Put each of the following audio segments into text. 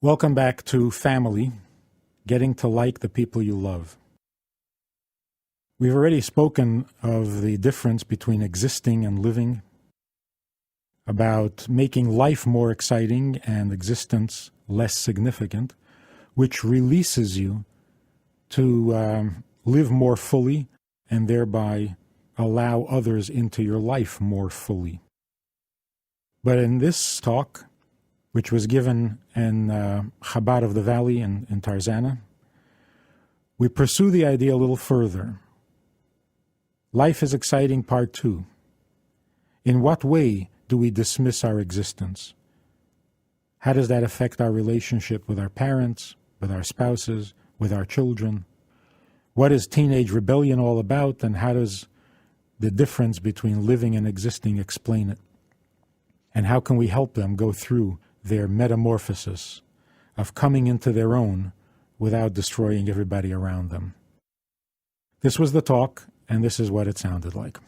Welcome back to Family, Getting to Like the People You Love. We've already spoken of the difference between existing and living, about making life more exciting and existence less significant, which releases you to live more fully and thereby allow others into your life more fully. But in this talk, which was given in Chabad of the Valley in Tarzana, we pursue the idea a little further. Life is exciting, part 2. In what way do we dismiss our existence? How does that affect our relationship with our parents, with our spouses, with our children? What is teenage rebellion all about, and how does the difference between living and existing explain it? And how can we help them go through their metamorphosis of coming into their own without destroying everybody around them? This was the talk, and this is what it sounded like.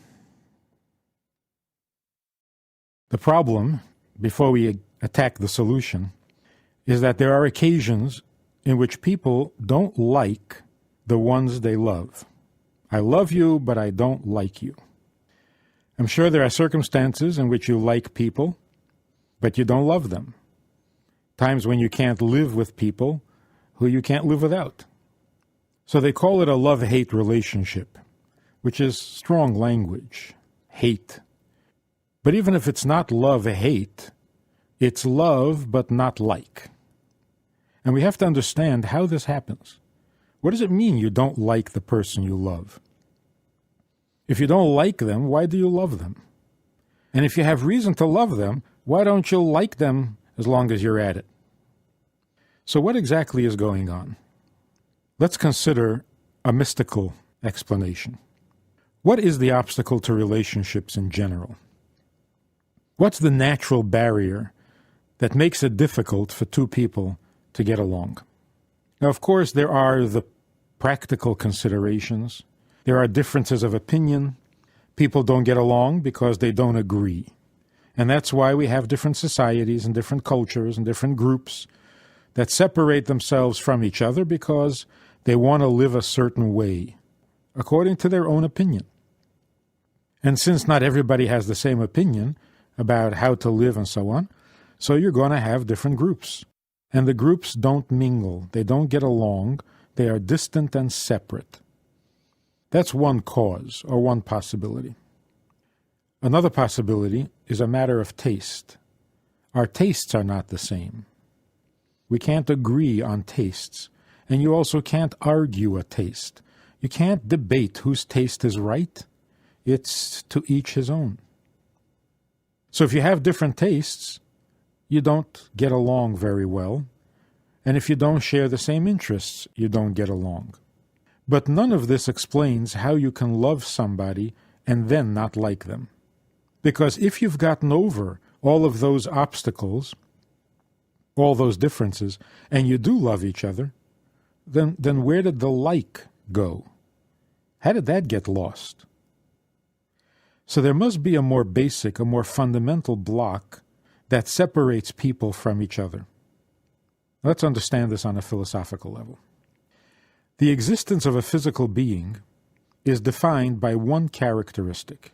The problem, before we attack the solution, is that there are occasions in which people don't like the ones they love. I love you, but I don't like you. I'm sure there are circumstances in which you like people, but you don't love them. Times when you can't live with people who you can't live without. So they call it a love-hate relationship, which is strong language, hate. But even if it's not love-hate, it's love but not like. And we have to understand how this happens. What does it mean you don't like the person you love? If you don't like them, why do you love them? And if you have reason to love them, why don't you like them as long as you're at it? So what exactly is going on? Let's consider a mystical explanation. What is the obstacle to relationships in general? What's the natural barrier that makes it difficult for two people to get along? Now, of course, there are the practical considerations. There are differences of opinion. People don't get along because they don't agree. And that's why we have different societies and different cultures and different groups that separate themselves from each other because they want to live a certain way, according to their own opinion. And since not everybody has the same opinion about how to live and so on, so you're going to have different groups. And the groups don't mingle. They don't get along. They are distant and separate. That's one cause or one possibility. Another possibility is a matter of taste. Our tastes are not the same. We can't agree on tastes, and you also can't argue a taste. You can't debate whose taste is right. It's to each his own. So if you have different tastes, you don't get along very well, and if you don't share the same interests, you don't get along. But none of this explains how you can love somebody and then not like them. Because if you've gotten over all of those obstacles, all those differences, and you do love each other, then where did the like go? How did that get lost? So there must be a more basic, a more fundamental block that separates people from each other. Let's understand this on a philosophical level. The existence of a physical being is defined by one characteristic,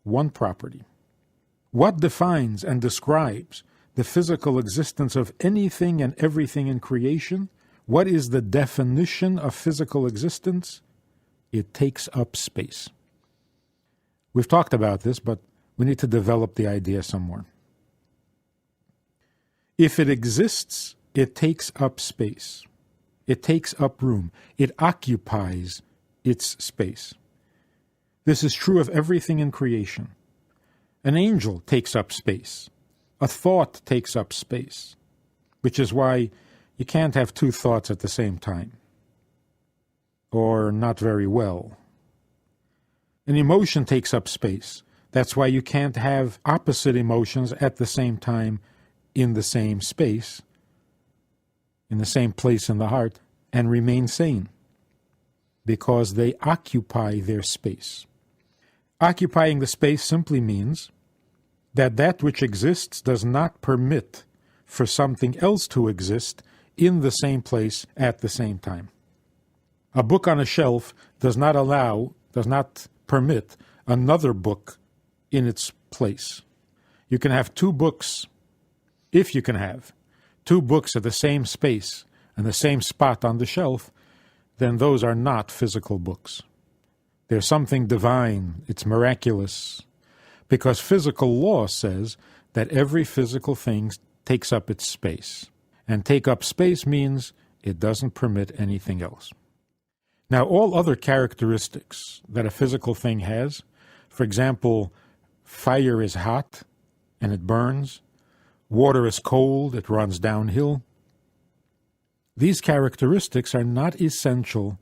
one property. What defines and describes the physical existence of anything and everything in creation? What is the definition of physical existence? It takes up space. We've talked about this, but we need to develop the idea some more. If it exists, it takes up space. It takes up room. It occupies its space. This is true of everything in creation. An angel takes up space. A thought takes up space, which is why you can't have two thoughts at the same time, or not very well. An emotion takes up space. That's why you can't have opposite emotions at the same time in the same space, in the same place in the heart, and remain sane, because they occupy their space. Occupying the space simply means that which exists does not permit for something else to exist in the same place at the same time. A book on a shelf does not permit another book in its place. You can have two books, if you can have two books at the same space and the same spot on the shelf, then those are not physical books. There's something divine, it's miraculous, because physical law says that every physical thing takes up its space. And take up space means it doesn't permit anything else. Now, all other characteristics that a physical thing has, for example, fire is hot and it burns, water is cold, it runs downhill. These characteristics are not essential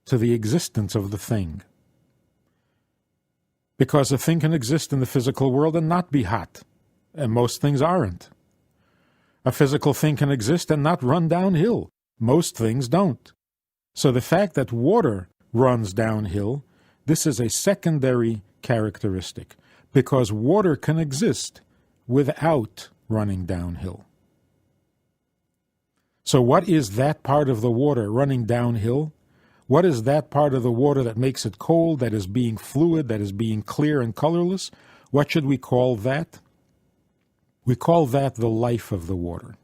to the existence of the thing. Because a thing can exist in the physical world and not be hot, and most things aren't. A physical thing can exist and not run downhill. Most things don't. So the fact that water runs downhill, this is a secondary characteristic, because water can exist without running downhill. So what is that part of the water running downhill? What is that part of the water that makes it cold, that is being fluid, that is being clear and colorless? What should we call that? We call that the life of the water.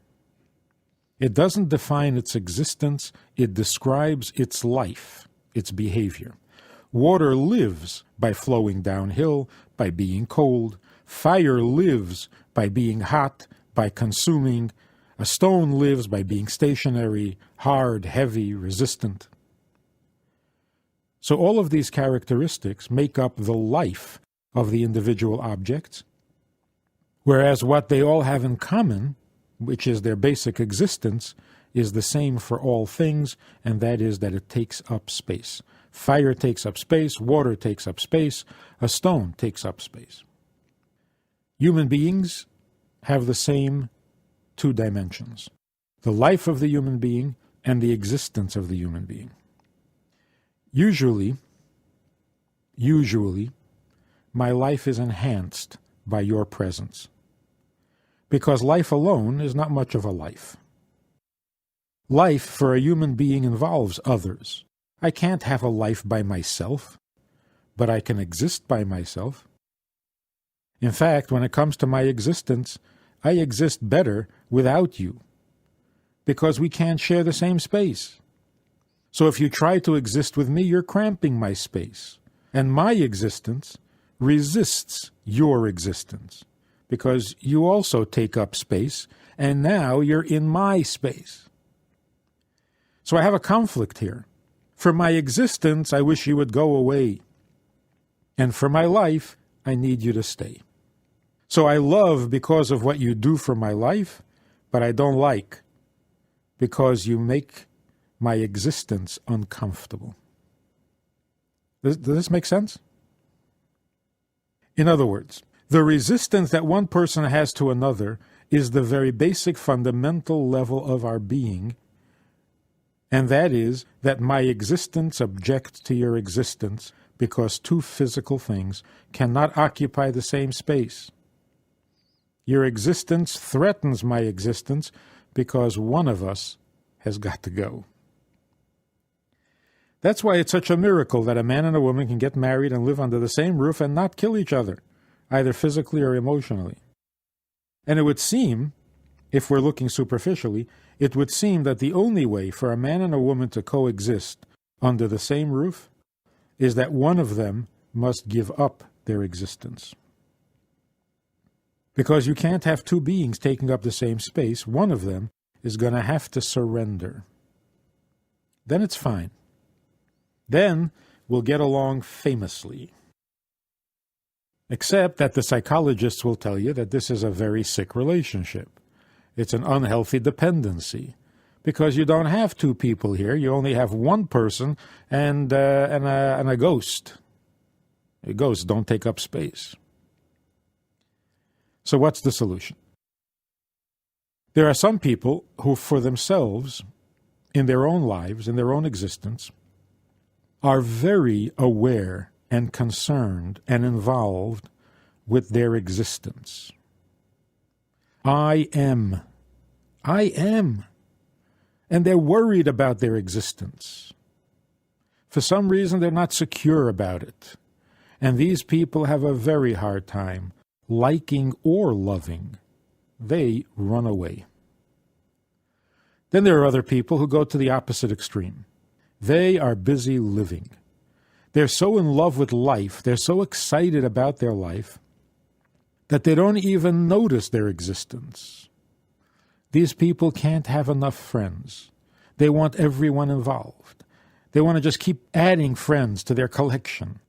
It doesn't define its existence, it describes its life, its behavior. Water lives by flowing downhill, by being cold. Fire lives by being hot, by consuming. A stone lives by being stationary, hard, heavy, resistant. So all of these characteristics make up the life of the individual objects, whereas what they all have in common, which is their basic existence, is the same for all things, and that is that it takes up space. Fire takes up space, water takes up space, a stone takes up space. Human beings have the same two dimensions: the life of the human being and the existence of the human being. Usually, my life is enhanced by your presence, because life alone is not much of a life. Life for a human being involves others. I can't have a life by myself, but I can exist by myself. In fact, when it comes to my existence, I exist better without you, because we can't share the same space. So if you try to exist with me, you're cramping my space, and my existence resists your existence, because you also take up space, and now you're in my space. So I have a conflict here. For my existence, I wish you would go away. And for my life, I need you to stay. So I love because of what you do for my life, but I don't like because you make my existence uncomfortable. Does this make sense? In other words, the resistance that one person has to another is the very basic fundamental level of our being, and that is that my existence objects to your existence because two physical things cannot occupy the same space. Your existence threatens my existence because one of us has got to go. That's why it's such a miracle that a man and a woman can get married and live under the same roof and not kill each other, either physically or emotionally. And it would seem, if we're looking superficially, it would seem that the only way for a man and a woman to coexist under the same roof is that one of them must give up their existence. Because you can't have two beings taking up the same space, one of them is going to have to surrender. Then it's fine. Then we'll get along famously. Except that the psychologists will tell you that this is a very sick relationship. It's an unhealthy dependency. Because you don't have two people here, you only have one person and a ghost. Ghosts don't take up space. So what's the solution? There are some people who, for themselves, in their own lives, in their own existence, are very aware and concerned and involved with their existence. I am. I am. And they're worried about their existence. For some reason, they're not secure about it. And these people have a very hard time liking or loving. They run away. Then there are other people who go to the opposite extreme. They are busy living. They're so in love with life, they're so excited about their life, that they don't even notice their existence. These people can't have enough friends. They want everyone involved. They want to just keep adding friends to their collection.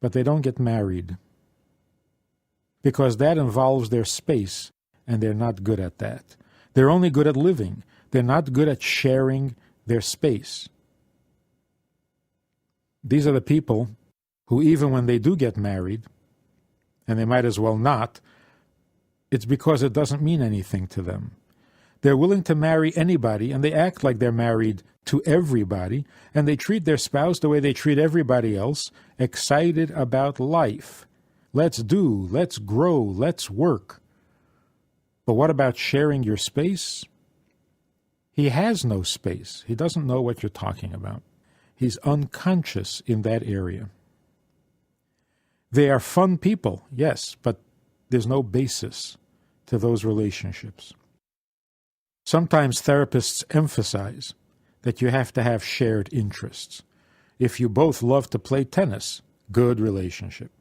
But they don't get married because that involves their space, and they're not good at that. They're only good at living. They're not good at sharing their space. These are the people who, even when they do get married, and they might as well not, it's because it doesn't mean anything to them. They're willing to marry anybody, and they act like they're married to everybody, and they treat their spouse the way they treat everybody else, excited about life. Let's do, let's grow, let's work. But what about sharing your space? He has no space. He doesn't know what you're talking about. He's unconscious in that area. They are fun people, yes, but there's no basis to those relationships. Sometimes therapists emphasize that you have to have shared interests. If you both love to play tennis, good relationship.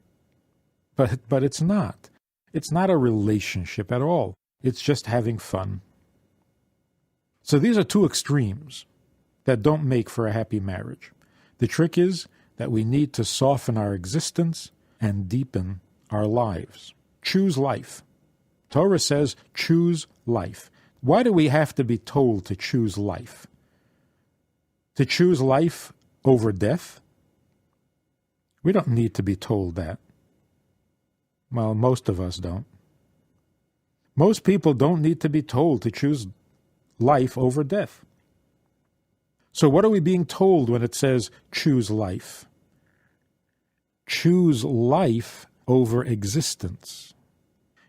But it's not. It's not a relationship at all. It's just having fun. So these are two extremes that don't make for a happy marriage. The trick is that we need to soften our existence and deepen our lives. Choose life. Torah says, choose life. Why do we have to be told to choose life? To choose life over death? We don't need to be told that. Well, most of us don't. Most people don't need to be told to choose life over death. So what are we being told when it says choose life? Choose life over existence.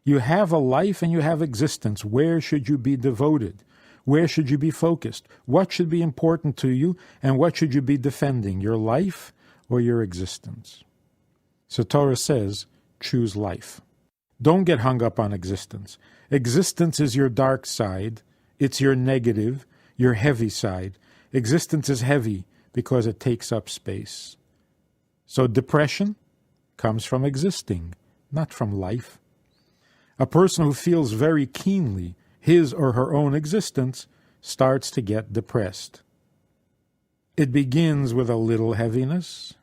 You have a life and you have existence. Where should you be devoted? Where should you be focused? What should be important to you, and what should you be defending, your life or your existence? So Torah says, choose life. Don't get hung up on existence. Existence is your dark side. It's your negative, your heavy side. Existence is heavy because it takes up space. So depression comes from existing, not from life. A person who feels very keenly his or her own existence starts to get depressed. It begins with a little heaviness,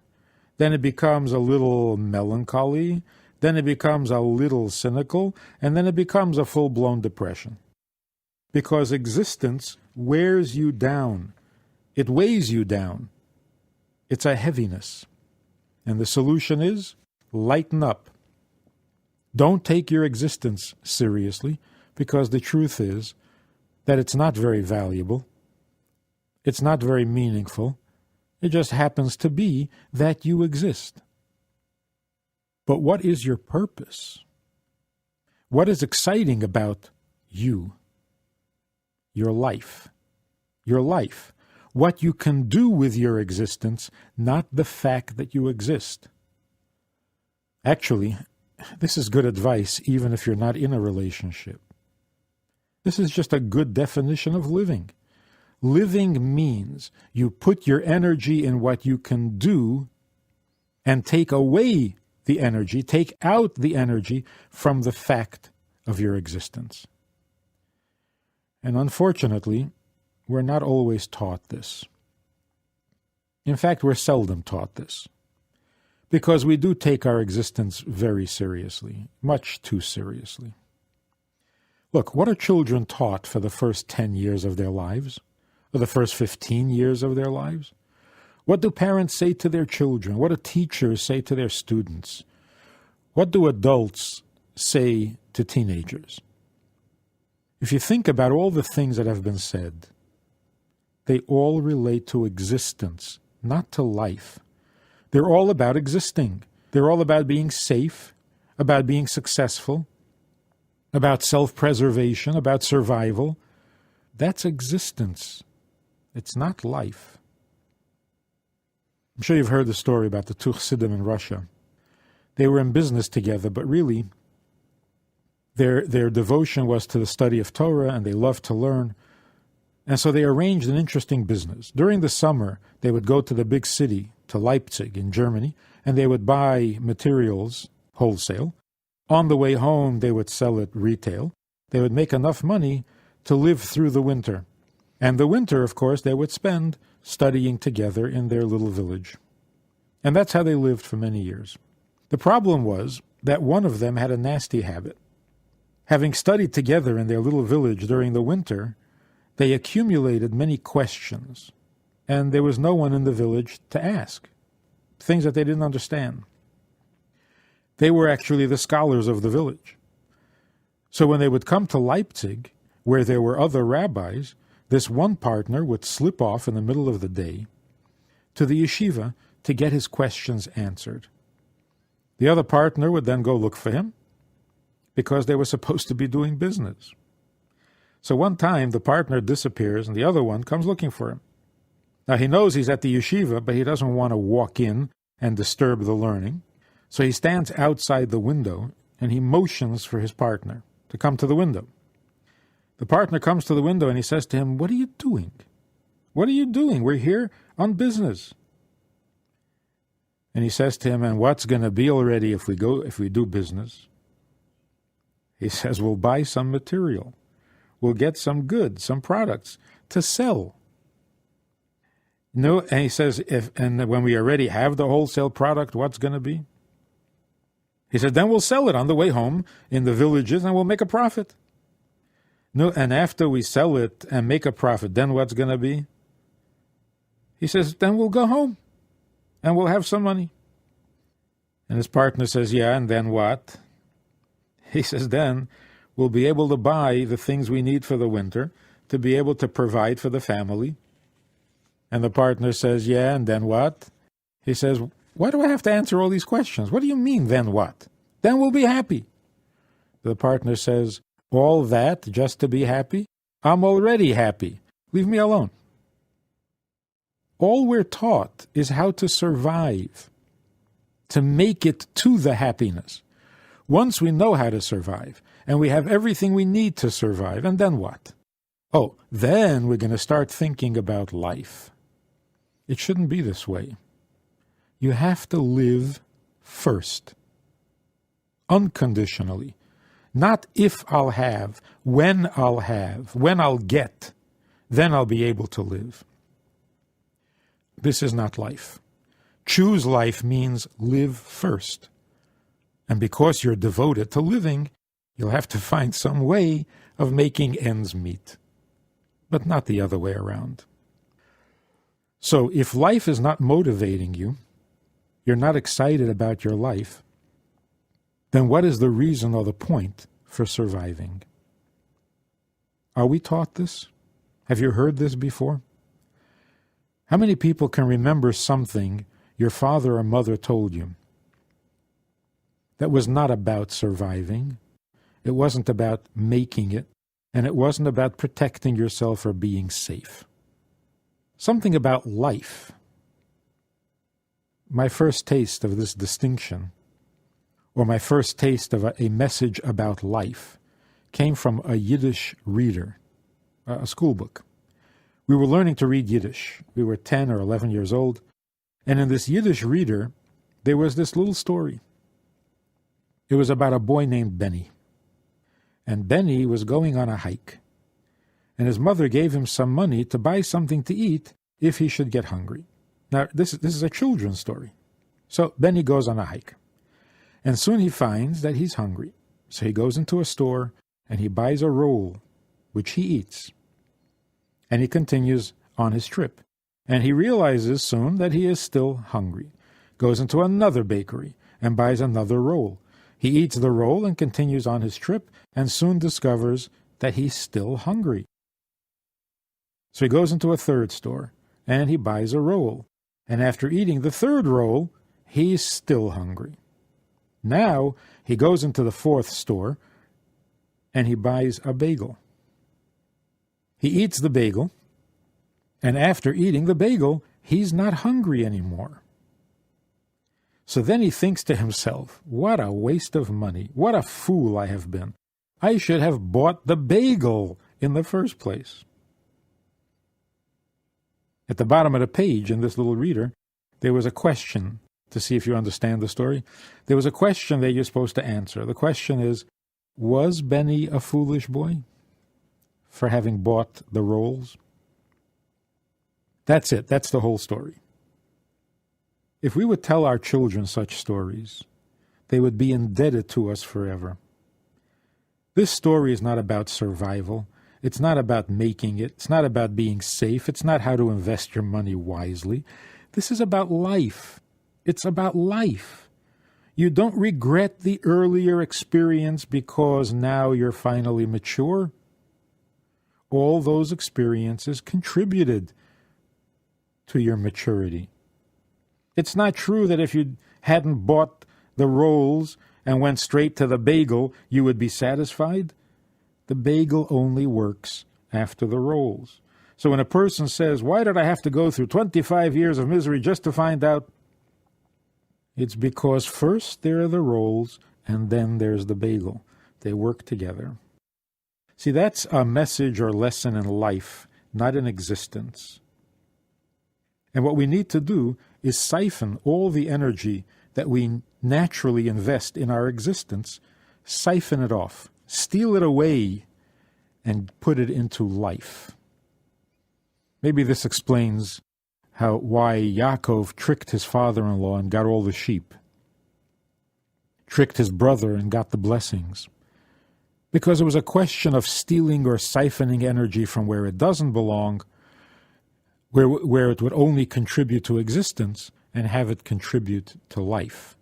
then it becomes a little melancholy, then it becomes a little cynical, and then it becomes a full-blown depression. Because existence wears you down. It weighs you down. It's a heaviness. And the solution is, lighten up. Don't take your existence seriously, because the truth is that it's not very valuable. It's not very meaningful. It just happens to be that you exist. But what is your purpose? What is exciting about you? Your life. Your life. What you can do with your existence, not the fact that you exist. Actually, this is good advice even if you're not in a relationship. This is just a good definition of living. Living means you put your energy in what you can do and take away the energy, take out the energy from the fact of your existence. And unfortunately, we're not always taught this. In fact, we're seldom taught this. Because we do take our existence very seriously, much too seriously. Look, what are children taught for the first 10 years of their lives? Or the first 15 years of their lives? What do parents say to their children? What do teachers say to their students? What do adults say to teenagers? If you think about all the things that have been said, they all relate to existence, not to life. They're all about existing. They're all about being safe, about being successful. about self-preservation, about survival. That's existence. It's not life. I'm sure you've heard the story about the two Chassidim in Russia. They were in business together, but really their devotion was to the study of Torah, and they loved to learn. And so they arranged an interesting business. During the summer, they would go to the big city, to Leipzig in Germany, and they would buy materials wholesale. On the way home, they would sell it retail. They would make enough money to live through the winter. And the winter, of course, they would spend studying together in their little village. And that's how they lived for many years. The problem was that one of them had a nasty habit. Having studied together in their little village during the winter, they accumulated many questions, and there was no one in the village to ask, things that they didn't understand. They were actually the scholars of the village. So when they would come to Leipzig, where there were other rabbis, this one partner would slip off in the middle of the day to the yeshiva to get his questions answered. The other partner would then go look for him, because they were supposed to be doing business. So one time the partner disappears and the other one comes looking for him. Now he knows he's at the yeshiva, but he doesn't want to walk in and disturb the learning. So he stands outside the window and he motions for his partner to come to the window. The partner comes to the window and he says to him, "What are you doing? What are you doing? We're here on business." And he says to him, "And what's going to be already if we do business?" He says, "We'll buy some material. We'll get some goods, some products to sell." No, and he says, and when we already have the wholesale product, what's going to be? He said, "Then we'll sell it on the way home in the villages and we'll make a profit." No, and after we sell it and make a profit, then what's going to be? He says, "Then we'll go home and we'll have some money." And his partner says, "Yeah, and then what?" He says, "Then we'll be able to buy the things we need for the winter to be able to provide for the family." And the partner says, "Yeah, and then what?" He says, "Why do I have to answer all these questions? What do you mean, then what? Then we'll be happy." The partner says, "All that just to be happy? I'm already happy. Leave me alone." All we're taught is how to survive, to make it to the happiness. Once we know how to survive, and we have everything we need to survive, and then what? Oh, then we're going to start thinking about life. It shouldn't be this way. You have to live first, unconditionally. Not if I'll have, when I'll get, then I'll be able to live. This is not life. Choose life means live first. And because you're devoted to living, you'll have to find some way of making ends meet, but not the other way around. So if life is not motivating you, you're not excited about your life, then what is the reason or the point for surviving? Are we taught this? Have you heard this before? How many people can remember something your father or mother told you that was not about surviving? It wasn't about making it, and it wasn't about protecting yourself or being safe. Something about life. My first taste of this distinction, or my first taste of a message about life, came from a Yiddish reader, a school book. We were learning to read Yiddish. We were 10 or 11 years old, and in this Yiddish reader, there was this little story. It was about a boy named Benny. And Benny was going on a hike. And his mother gave him some money to buy something to eat if he should get hungry. Now, this is a children's story. So Benny goes on a hike. And soon he finds that he's hungry. So he goes into a store and he buys a roll, which he eats. And he continues on his trip. And he realizes soon that he is still hungry. Goes into another bakery and buys another roll. He eats the roll and continues on his trip, and soon discovers that he's still hungry. So he goes into a third store, and he buys a roll. And after eating the third roll, he's still hungry. Now he goes into the fourth store, and he buys a bagel. He eats the bagel, and after eating the bagel, he's not hungry anymore. So then he thinks to himself, what a waste of money. What a fool I have been. I should have bought the bagel in the first place. At the bottom of the page in this little reader, there was a question to see if you understand the story. There was a question that you're supposed to answer. The question is, was Benny a foolish boy for having bought the rolls? That's it. That's the whole story. If we would tell our children such stories, they would be indebted to us forever. This story is not about survival. It's not about making it. It's not about being safe. It's not how to invest your money wisely. This is about life. It's about life. You don't regret the earlier experience because now you're finally mature. All those experiences contributed to your maturity. It's not true that if you hadn't bought the rolls and went straight to the bagel, you would be satisfied. The bagel only works after the rolls. So when a person says, why did I have to go through 25 years of misery just to find out? It's because first there are the rolls and then there's the bagel. They work together. See, that's a message or lesson in life, not in existence. And what we need to do is siphon all the energy that we naturally invest in our existence, siphon it off, steal it away, and put it into life. Maybe this explains why Yaakov tricked his father-in-law and got all the sheep, tricked his brother and got the blessings. Because it was a question of stealing or siphoning energy from where it doesn't belong, where it would only contribute to existence, and have it contribute to life.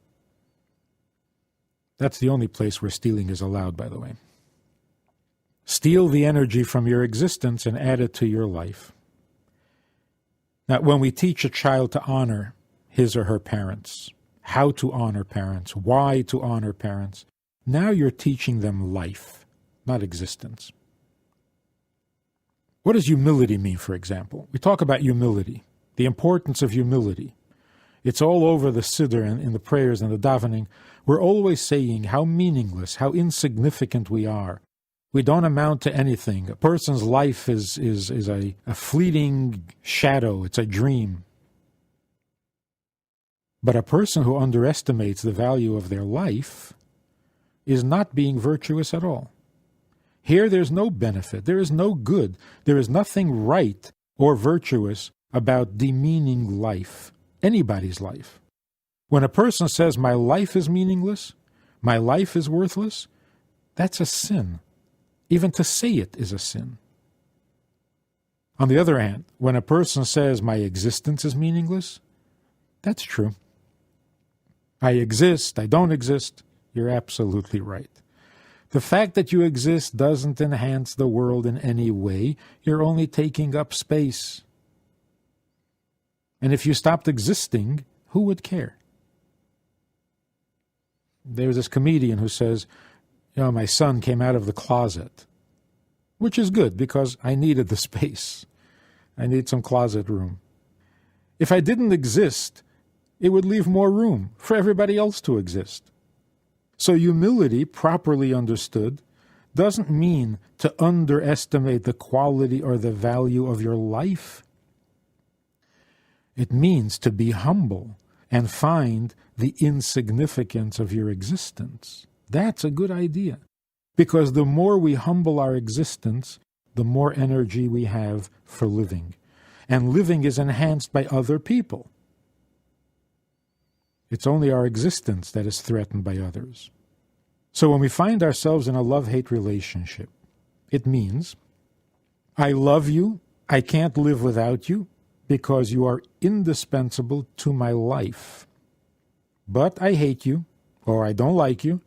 That's the only place where stealing is allowed, by the way. Steal the energy from your existence and add it to your life. Now, when we teach a child to honor his or her parents, how to honor parents, why to honor parents, now you're teaching them life, not existence. What does humility mean, for example? We talk about humility, the importance of humility. It's all over the Siddur and in the prayers and the davening. We're always saying how meaningless, how insignificant we are. We don't amount to anything. A person's life is a fleeting shadow. It's a dream. But a person who underestimates the value of their life is not being virtuous at all. Here there's no benefit. There is no good. There is nothing right or virtuous about demeaning life, anybody's life. When a person says, my life is meaningless, my life is worthless, that's a sin. Even to say it is a sin. On the other hand, when a person says, my existence is meaningless, that's true. I exist, I don't exist, you're absolutely right. The fact that you exist doesn't enhance the world in any way. You're only taking up space. And if you stopped existing, who would care? There's this comedian who says, my son came out of the closet, which is good because I needed the space. I need some closet room. If I didn't exist, it would leave more room for everybody else to exist. So humility, properly understood, doesn't mean to underestimate the quality or the value of your life. It means to be humble and find the insignificance of your existence. That's a good idea, because the more we humble our existence, the more energy we have for living. And living is enhanced by other people. It's only our existence that is threatened by others. So when we find ourselves in a love-hate relationship, it means, I love you, I can't live without you, because you are indispensable to my life. But I hate you, or I don't like you,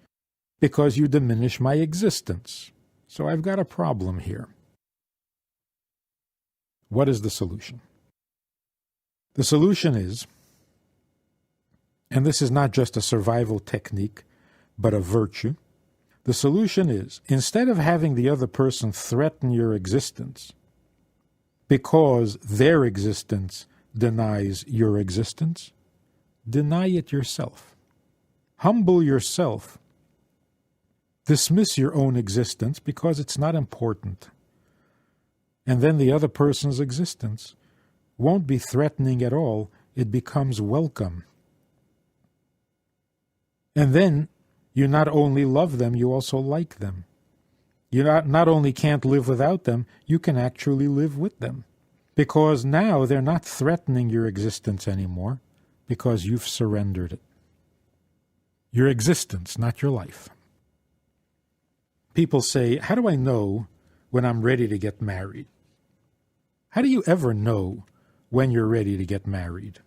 because you diminish my existence. So I've got a problem here. What is the solution? The solution is, and this is not just a survival technique, but a virtue, The solution is, instead of having the other person threaten your existence because their existence denies your existence, deny it yourself. Humble yourself. Dismiss your own existence because it's not important. And then the other person's existence won't be threatening at all. It becomes welcome. And then you not only love them, you also like them. You not only can't live without them, you can actually live with them. Because now they're not threatening your existence anymore, because you've surrendered it. Your existence, not your life. People say, how do I know when I'm ready to get married? How do you ever know when you're ready to get married?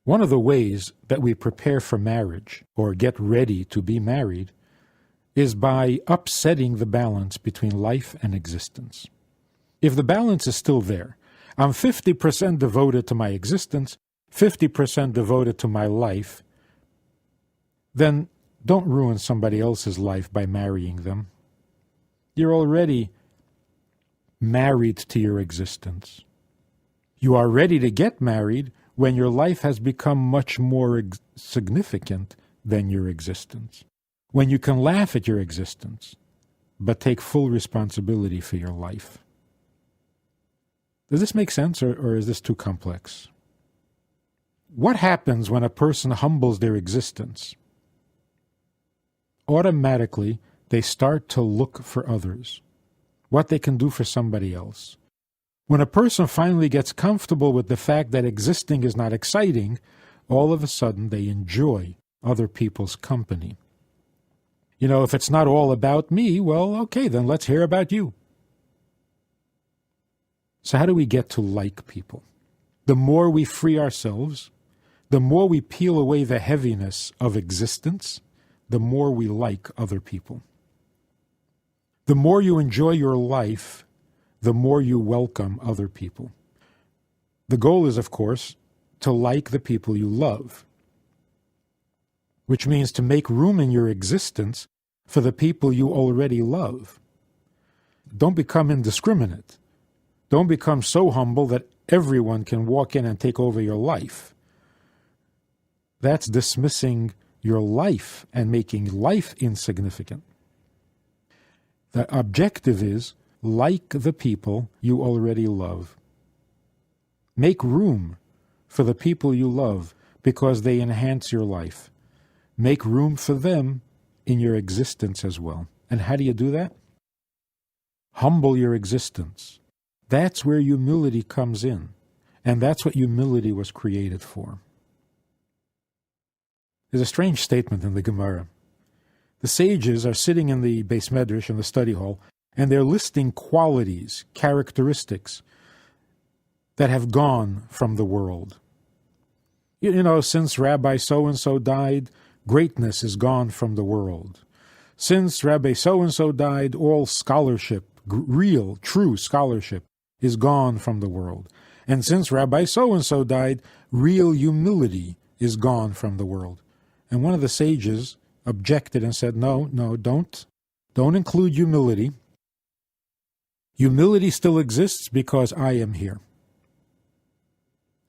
One of the ways that we prepare for marriage, or get ready to be married, is by upsetting the balance between life and existence. If the balance is still there, I'm 50% devoted to my existence, 50% devoted to my life, then don't ruin somebody else's life by marrying them. You're already married to your existence. You are ready to get married when your life has become much more significant than your existence. When you can laugh at your existence, but take full responsibility for your life. Does this make sense, or is this too complex? What happens when a person humbles their existence? Automatically, they start to look for others, what they can do for somebody else. When a person finally gets comfortable with the fact that existing is not exciting, all of a sudden they enjoy other people's company. You know, if it's not all about me, well, okay, then let's hear about you. So how do we get to like people? The more we free ourselves, the more we peel away the heaviness of existence, the more we like other people. The more you enjoy your life, the more you welcome other people. The goal is, of course, to like the people you love, which means to make room in your existence for the people you already love. Don't become indiscriminate. Don't become so humble that everyone can walk in and take over your life. That's dismissing your life and making life insignificant. The objective is, like the people you already love. Make room for the people you love because they enhance your life. Make room for them in your existence as well. And how do you do that? Humble your existence. That's where humility comes in. And that's what humility was created for. There's a strange statement in the Gemara. The sages are sitting in the Beis Medrash, in the study hall, and they're listing qualities, characteristics that have gone from the world. You know, since Rabbi so-and-so died, greatness is gone from the world. Since Rabbi so-and-so died, all scholarship, real, true scholarship, is gone from the world. And since Rabbi so-and-so died, real humility is gone from the world. And one of the sages objected and said, no, don't include humility. Humility still exists because I am here.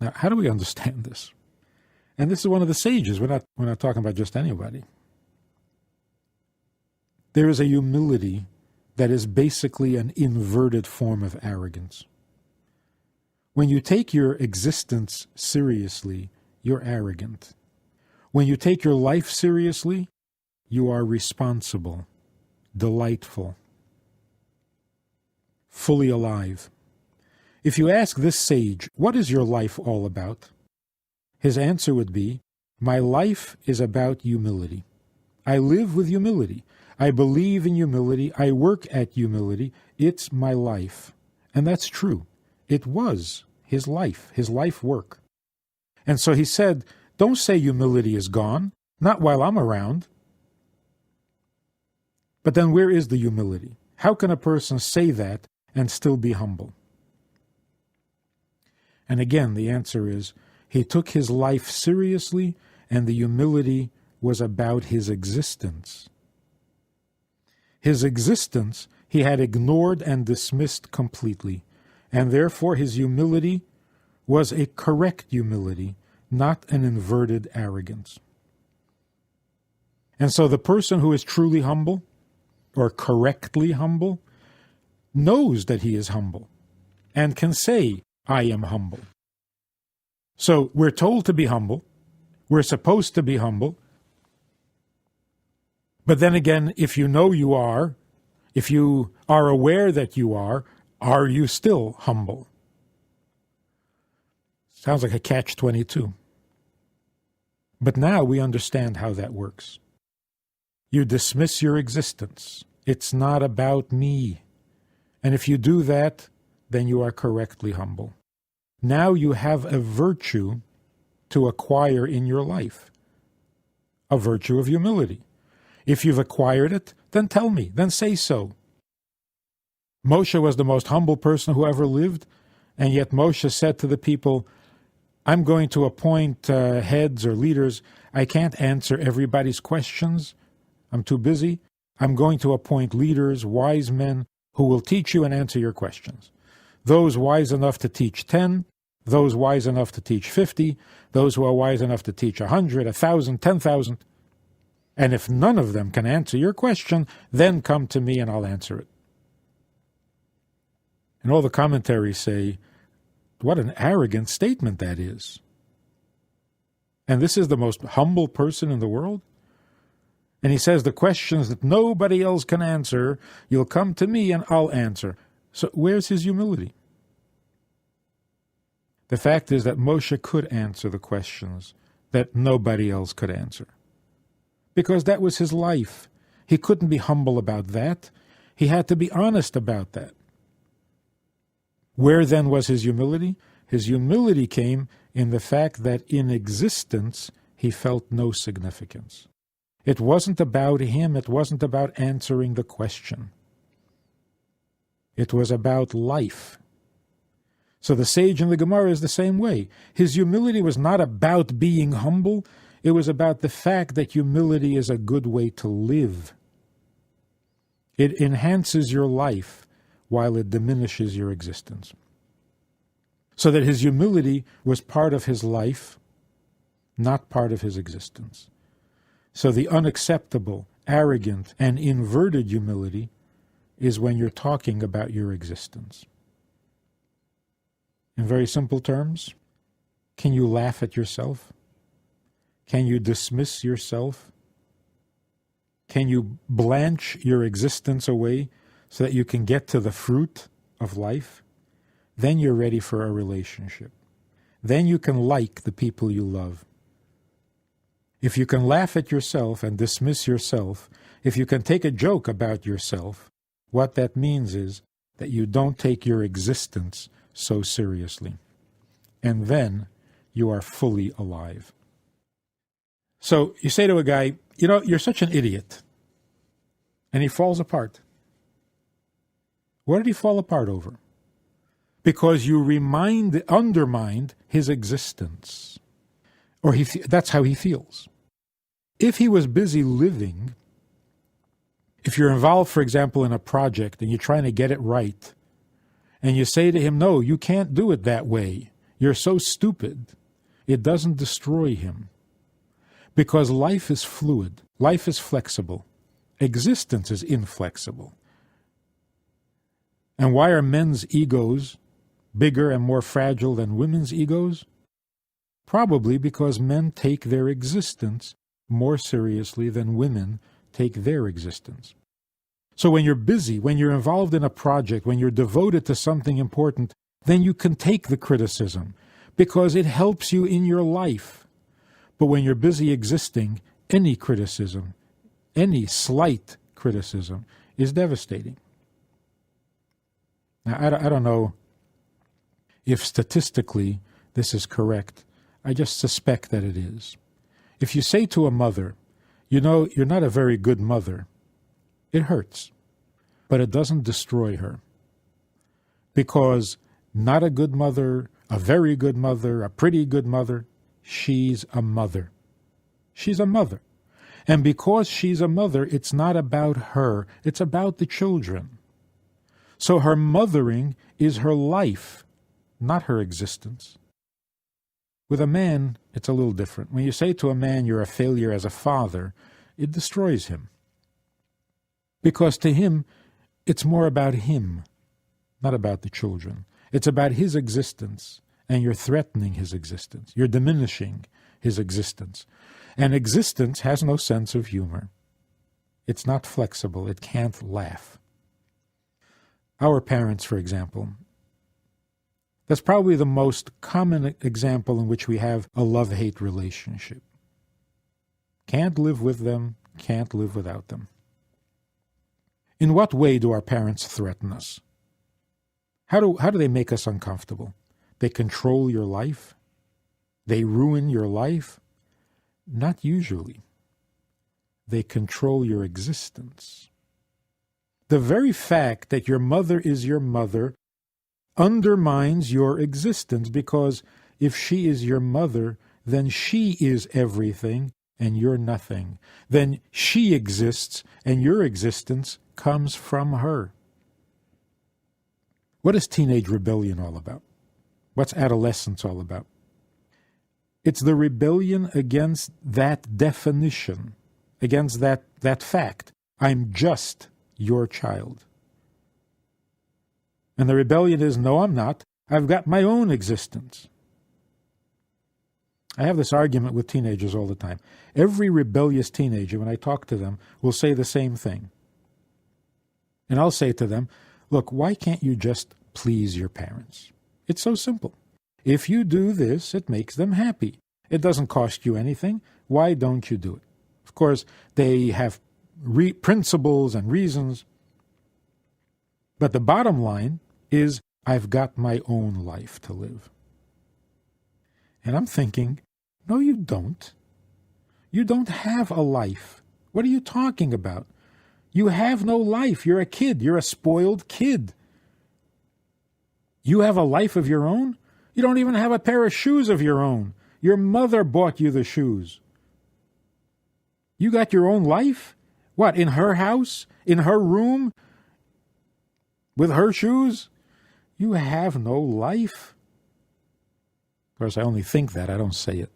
Now, how do we understand this? And this is one of the sages. We're not talking about just anybody. There is a humility that is basically an inverted form of arrogance. When you take your existence seriously, you're arrogant. When you take your life seriously, you are responsible, delightful, fully alive. If you ask this sage, what is your life all about? His answer would be, my life is about humility. I live with humility. I believe in humility. I work at humility. It's my life. And that's true. It was his life work. And so he said, don't say humility is gone, not while I'm around. But then where is the humility? How can a person say that and still be humble? And again, the answer is, he took his life seriously, and the humility was about his existence. His existence he had ignored and dismissed completely, and therefore his humility was a correct humility, not an inverted arrogance. And so the person who is truly humble, or correctly humble, knows that he is humble and can say, I am humble. So we're told to be humble. We're supposed to be humble. But then again, if you know you are, if you are aware that you are you still humble? Sounds like a catch-22. But now we understand how that works. You dismiss your existence. It's not about me. And if you do that, then you are correctly humble. Now you have a virtue to acquire in your life, a virtue of humility. If you've acquired it, then tell me, then say so. Moshe was the most humble person who ever lived, and yet Moshe said to the people, I'm going to appoint heads or leaders. I can't answer everybody's questions. I'm too busy. I'm going to appoint leaders, wise men, who will teach you and answer your questions. Those wise enough to teach 10, those wise enough to teach 50, those who are wise enough to teach 100, 1,000, 10,000. And if none of them can answer your question, then come to me and I'll answer it. And all the commentaries say, what an arrogant statement that is. And this is the most humble person in the world? And he says the questions that nobody else can answer, you'll come to me and I'll answer. So where's his humility? The fact is that Moshe could answer the questions that nobody else could answer. Because that was his life. He couldn't be humble about that. He had to be honest about that. Where then was his humility? His humility came in the fact that in existence he felt no significance. It wasn't about him. It wasn't about answering the question. It was about life. So the sage in the Gemara is the same way. His humility was not about being humble. It was about the fact that humility is a good way to live. It enhances your life while it diminishes your existence. So that his humility was part of his life, not part of his existence. So the unacceptable, arrogant, and inverted humility is when you're talking about your existence. In very simple terms, can you laugh at yourself? Can you dismiss yourself? Can you blanch your existence away so that you can get to the fruit of life? Then you're ready for a relationship. Then you can like the people you love. If you can laugh at yourself and dismiss yourself, if you can take a joke about yourself, what that means is that you don't take your existence so seriously. And then you are fully alive. So you say to a guy, you're such an idiot. And he falls apart. What did he fall apart over? Because you undermined his existence. Or that's how he feels. If he was busy living, if you're involved, for example, in a project and you're trying to get it right, and you say to him, no, you can't do it that way. You're so stupid. It doesn't destroy him. Because life is fluid. Life is flexible. Existence is inflexible. And why are men's egos bigger and more fragile than women's egos? Probably because men take their existence more seriously than women take their existence. So when you're busy, when you're involved in a project, when you're devoted to something important, then you can take the criticism because it helps you in your life. But when you're busy existing, any criticism, any slight criticism is devastating. Now, I don't know if statistically this is correct. I just suspect that it is. If you say to a mother, you're not a very good mother, it hurts, but it doesn't destroy her. Because not a good mother, a very good mother, a pretty good mother, she's a mother. She's a mother. And because she's a mother, it's not about her, it's about the children. So her mothering is her life, not her existence. With a man, it's a little different. When you say to a man you're a failure as a father, it destroys him. Because to him, it's more about him, not about the children. It's about his existence, and you're threatening his existence. You're diminishing his existence. And existence has no sense of humor. It's not flexible. It can't laugh. Our parents, for example, that's probably the most common example in which we have a love-hate relationship. Can't live with them, can't live without them. In what way do our parents threaten us? How do they make us uncomfortable? They control your life? They ruin your life? Not usually. They control your existence. The very fact that your mother is your mother undermines your existence, because if she is your mother, then she is everything and you're nothing. Then she exists and your existence comes from her. What is teenage rebellion all about? What's adolescence all about? It's the rebellion against that definition, against that fact. I'm just your child. And the rebellion is, no, I'm not. I've got my own existence. I have this argument with teenagers all the time. Every rebellious teenager, when I talk to them, will say the same thing. And I'll say to them, look, why can't you just please your parents? It's so simple. If you do this, it makes them happy. It doesn't cost you anything. Why don't you do it? Of course, they have principles and reasons. But the bottom line is, I've got my own life to live. And I'm thinking, no, you don't. You don't have a life. What are you talking about? You have no life. You're a kid. You're a spoiled kid. You have a life of your own? You don't even have a pair of shoes of your own. Your mother bought you the shoes. You got your own life? What, in her house? In her room? With her shoes? You have no life? Of course, I only think that. I don't say it.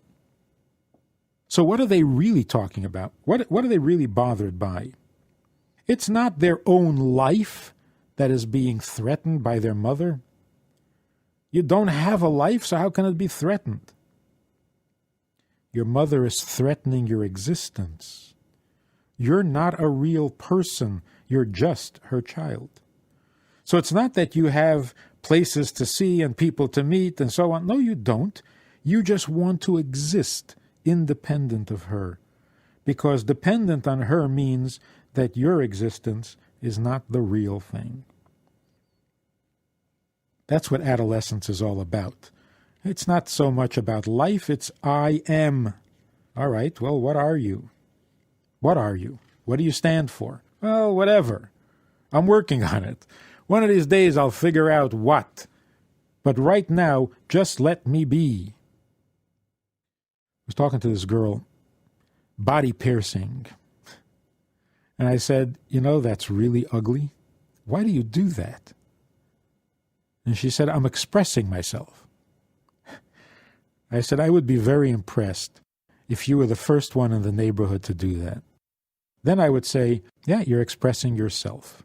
So what are they really talking about? What are they really bothered by? It's not their own life that is being threatened by their mother. You don't have a life, so how can it be threatened? Your mother is threatening your existence. You're not a real person. You're just her child. So it's not that you have places to see and people to meet and so on. No, you don't. You just want to exist independent of her. Because dependent on her means that your existence is not the real thing. That's what adolescence is all about. It's not so much about life, it's I am. All right, well, what are you? What are you? What do you stand for? Well, whatever. I'm working on it. One of these days I'll figure out what. But right now, just let me be. I was talking to this girl, body piercing. And I said, you know, that's really ugly. Why do you do that? And she said, I'm expressing myself. I said, I would be very impressed if you were the first one in the neighborhood to do that. Then I would say, yeah, you're expressing yourself.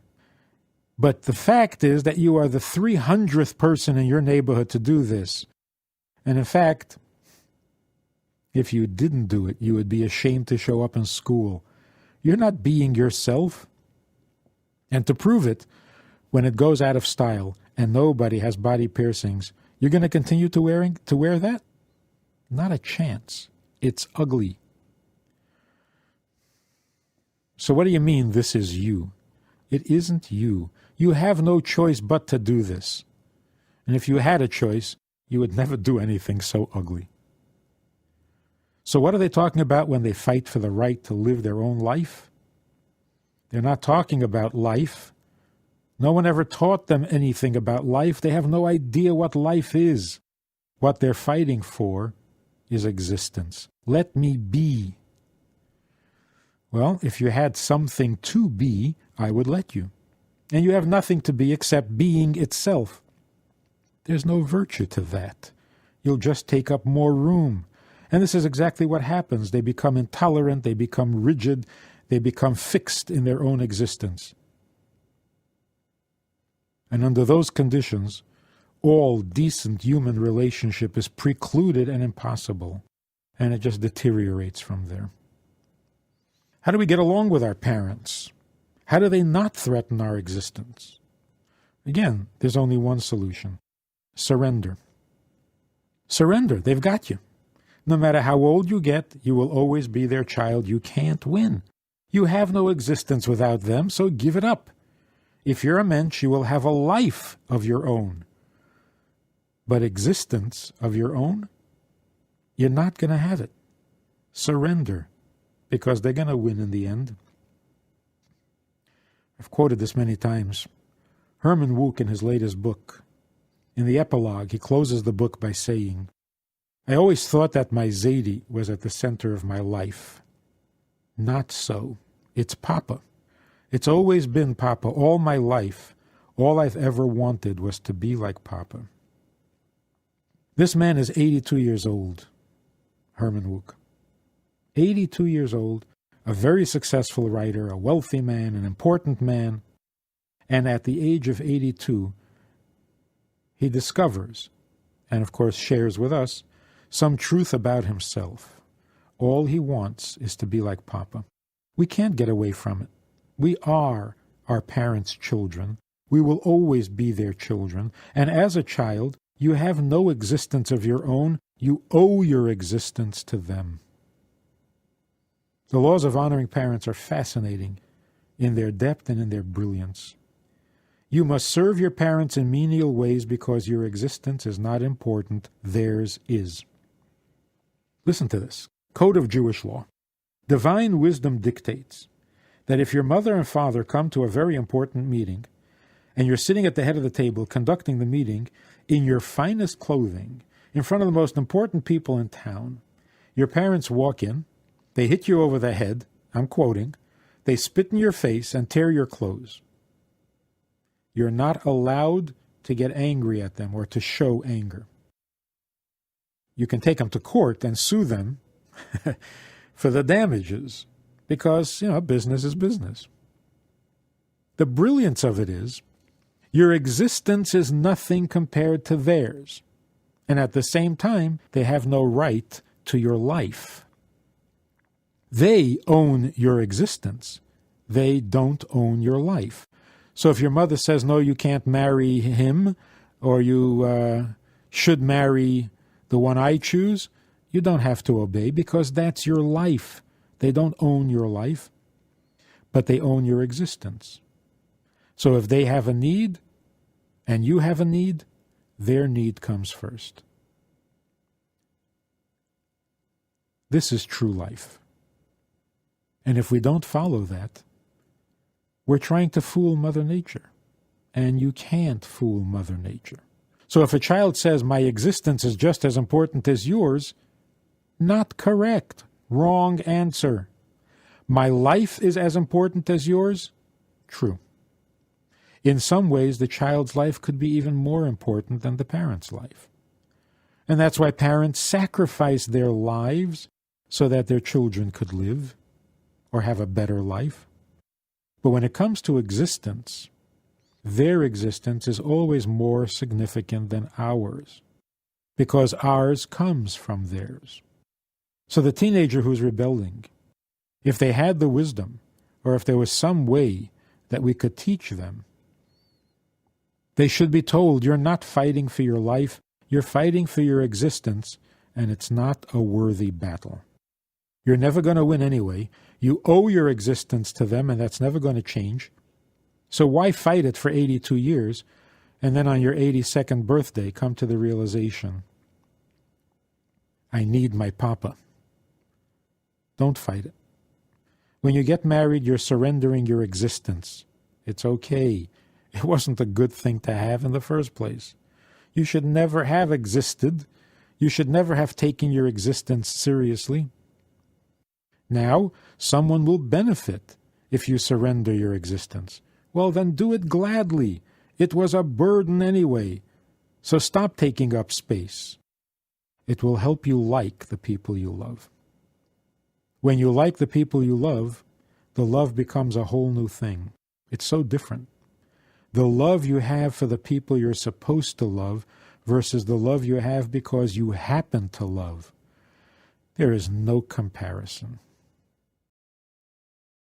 But the fact is that you are the 300th person in your neighborhood to do this. And in fact, if you didn't do it, you would be ashamed to show up in school. You're not being yourself. And to prove it, when it goes out of style and nobody has body piercings, you're going to continue to wear that? Not a chance. It's ugly. So what do you mean this is you? It isn't you. You have no choice but to do this. And if you had a choice, you would never do anything so ugly. So what are they talking about when they fight for the right to live their own life? They're not talking about life. No one ever taught them anything about life. They have no idea what life is. What they're fighting for is existence. Let me be. Well, if you had something to be, I would let you. And you have nothing to be except being itself. There's no virtue to that. You'll just take up more room. And this is exactly what happens. They become intolerant, they become rigid, they become fixed in their own existence. And under those conditions, all decent human relationship is precluded and impossible. And it just deteriorates from there. How do we get along with our parents? How do they not threaten our existence? Again, there's only one solution. Surrender. Surrender. They've got you. No matter how old you get, you will always be their child. You can't win. You have no existence without them, so give it up. If you're a mensch, you will have a life of your own. But existence of your own, you're not going to have it. Surrender, because they're going to win in the end. I've quoted this many times. Herman Wouk, in his latest book, in the epilogue, he closes the book by saying, I always thought that my Zadie was at the center of my life. Not so. It's Papa. It's always been Papa all my life. All I've ever wanted was to be like Papa. This man is 82 years old, Herman Wouk. 82 years old, a very successful writer, a wealthy man, an important man, and at the age of 82, he discovers, and of course shares with us, some truth about himself. All he wants is to be like Papa. We can't get away from it. We are our parents' children. We will always be their children. And as a child, you have no existence of your own. You owe your existence to them. The laws of honoring parents are fascinating in their depth and in their brilliance. You must serve your parents in menial ways because your existence is not important. Theirs is. Listen to this. Code of Jewish law. Divine wisdom dictates that if your mother and father come to a very important meeting and you're sitting at the head of the table conducting the meeting in your finest clothing in front of the most important people in town, your parents walk in, they hit you over the head, I'm quoting, they spit in your face and tear your clothes. You're not allowed to get angry at them or to show anger. You can take them to court and sue them for the damages because, business is business. The brilliance of it is your existence is nothing compared to theirs. And at the same time, they have no right to your life. They own your existence. They don't own your life. So if your mother says, no, you can't marry him, or you should marry the one I choose, you don't have to obey because that's your life. They don't own your life, but they own your existence. So if they have a need and you have a need, their need comes first. This is true life. And if we don't follow that, we're trying to fool Mother Nature. And you can't fool Mother Nature. So if a child says, my existence is just as important as yours, not correct. Wrong answer. My life is as important as yours? True. In some ways, the child's life could be even more important than the parent's life. And that's why parents sacrifice their lives so that their children could live or have a better life. But when it comes to existence, their existence is always more significant than ours, because ours comes from theirs. So the teenager who's rebelling, if they had the wisdom, or if there was some way that we could teach them, they should be told, you're not fighting for your life, you're fighting for your existence, and it's not a worthy battle. You're never going to win anyway. You owe your existence to them, and that's never going to change. So why fight it for 82 years, and then on your 82nd birthday come to the realization, I need my papa. Don't fight it. When you get married, you're surrendering your existence. It's okay. It wasn't a good thing to have in the first place. You should never have existed. You should never have taken your existence seriously. Now, someone will benefit if you surrender your existence. Well, then do it gladly. It was a burden anyway. So stop taking up space. It will help you like the people you love. When you like the people you love, the love becomes a whole new thing. It's so different. The love you have for the people you're supposed to love versus the love you have because you happen to love. There is no comparison.